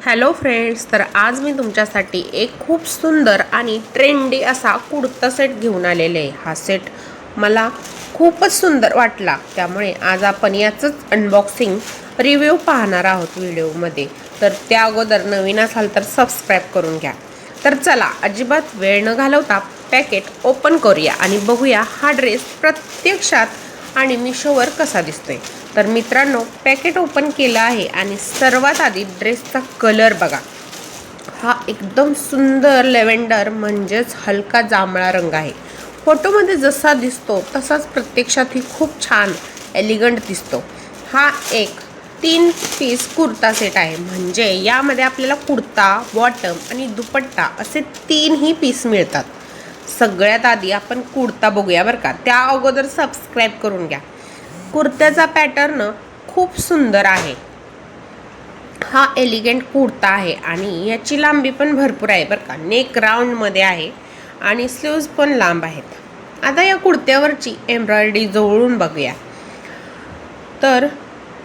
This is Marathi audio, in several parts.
हॅलो फ्रेंड्स, तर आज मी तुमच्यासाठी एक खूप सुंदर आणि ट्रेंडी असा कुर्ता सेट घेऊन आलेले आहे। हा सेट मला खूपच सुंदर वाटला, त्यामुळे आज आपण याचंच अनबॉक्सिंग रिव्ह्यू पाहणार आहोत व्हिडिओमध्ये। तर त्या अगोदर नवीन असाल तर सबस्क्राईब करून घ्या। तर चला अजिबात वेळ न घालवता पॅकेट ओपन करूया आणि बघूया हा ड्रेस प्रत्यक्षात आणि मिशोवर कसा दिसतोय। तर मित्रांनो, पॅकेट ओपन केलं आहे आणि सर्वात आधी ड्रेसचा कलर बघा। हा एकदम सुंदर लेव्हेंडर म्हणजेच हलका जांभळा रंग आहे। फोटोमध्ये जसा दिसतो तसाच प्रत्यक्षात ही खूप छान एलिगंट दिसतो। हा एक 3 पीस कुर्ता सेट आहे, म्हणजे यामध्ये आपल्याला कुर्ता, बॉटम आणि दुपट्टा असे 3ही पीस मिळतात। सगळ्यात आधी आपण कुर्ता बघूया बरं का, त्या अगोदर सबस्क्राईब करून घ्या। कुर्त्याचा पॅटर्न खूप सुंदर आहे। हा एलिगंट कुर्ता आहे आणि याची लांबी पण भरपूर आहे बरं का। नेक राऊंडमध्ये आहे आणि स्लीव्ज पण लांब आहेत। आता या कुर्त्यावरची एम्ब्रॉयडरी जवळून बघूया। तर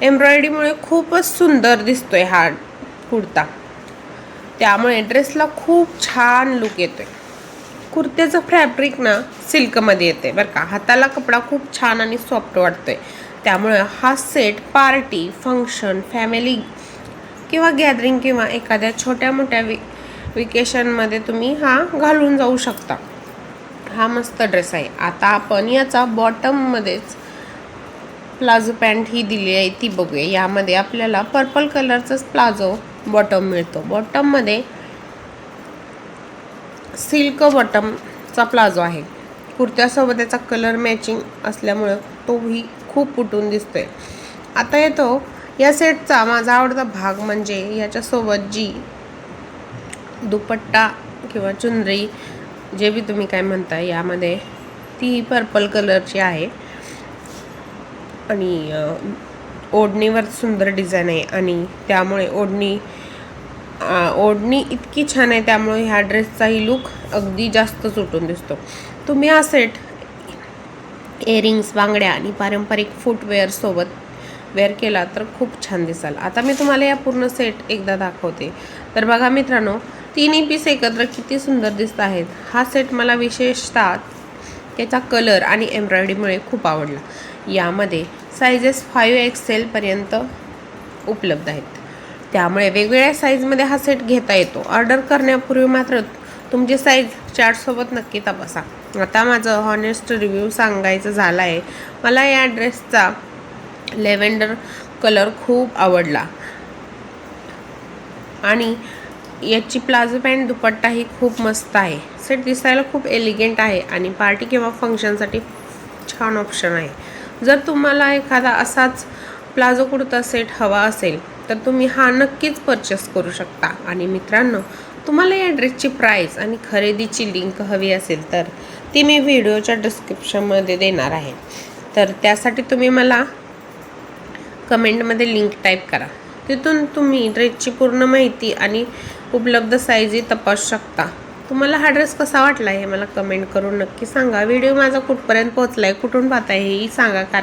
एम्ब्रॉयडरीमुळे खूपच सुंदर दिसतोय हा कुर्ता, त्यामुळे ड्रेसला खूप छान लुक येतोय। कुर्त्याचं फॅब्रिक ना सिल्कमध्ये येते बरं का। हाताला कपडा खूप छान आणि सॉफ्ट वाटतोय, त्यामुळे हा सेट पार्टी, फंक्शन, फॅमिली किंवा गॅदरिंग किंवा एखाद्या छोट्या मोठ्या वेकेशनमध्ये तुम्ही हा घालून जाऊ शकता। हा मस्त ड्रेस आहे। आता आपण याचा बॉटममध्येच प्लाझो पॅन्ट ही दिली आहे ती बघूया। यामध्ये आपल्याला पर्पल कलरचाच प्लाझो बॉटम मिळतो। बॉटममध्ये सिल्क बॉटमचा प्लाझो आहे। कुर्त्यासोबत त्याचा कलर मॅचिंग असल्यामुळे तोही खूप उठून दिसतोय। आता येतो या सेटचा माझा आवडता भाग, म्हणजे याच्यासोबत जी दुपट्टा किंवा चुनरी जे बी तुम्ही काय म्हणता, यामध्ये ती पर्पल कलरची आहे आणि ओढणीवर सुंदर डिझाईन आहे आणि त्यामुळे ओढणी इतकी छान आहे, त्यामुळे ह्या ड्रेसचाही लुक अगदी जास्तच उठून दिसतो। तुम्ही हा सेट इयरिंग्स, बांगड्या आणि पारंपरिक फुटवेअर सोबत वेअर केला तर खूप छान दिसाल। आता मी तुम्हाला या पूर्ण सेट एकदा दाखवते। तर बघा मित्रांनो, 3ही पीस एकत्र किती सुंदर दिसत आहेत। हा सेट मला विशेषतः त्याचा कलर आणि एम्ब्रॉयडरीमुळे खूप आवडला। यामध्ये सायझेस 5XL पर्यंत उपलब्ध आहेत, त्यामुळे वेगवेगळ्या साईजमध्ये हा सेट घेता येतो। ऑर्डर करण्यापूर्वी मात्र तुमची साईज चार्टसोबत नक्की तपासा। आता माझं हॉनेस्ट रिव्ह्यू सांगायचं झालं आहे, मला या ड्रेसचा लेव्हेंडर कलर खूप आवडला आणि याची प्लाझो पॅन्ट दुपट्टाही खूप मस्त आहे। सेट दिसायला खूप एलिगंट आहे आणि पार्टी किंवा फंक्शनसाठी छान ऑप्शन आहे। जर तुम्हाला एखादा असाच प्लाझो कुर्ता सेट हवा असेल तर तुम्ही हा नक्कीच परचेस करू शकता। आणि मित्रांनो, तुम्हाला या ड्रेसची प्राईस आणि खरेदीची लिंक हवी असेल तर ती मी व्हिडिओच्या डिस्क्रिप्शनमध्ये देणार आहे। तर त्यासाठी तुम्ही मला कमेंटमध्ये लिंक टाईप करा, तिथून तुम्ही ड्रेसची पूर्ण माहिती आणि उपलब्ध साईजही तपासू शकता। तुम्हाला हा ड्रेस कसा वाटला हे मला कमेंट करून नक्की सांगा। व्हिडिओ माझा कुठपर्यंत पोहोचला आहे, कुठून पाहताय हेही सांगा, कारण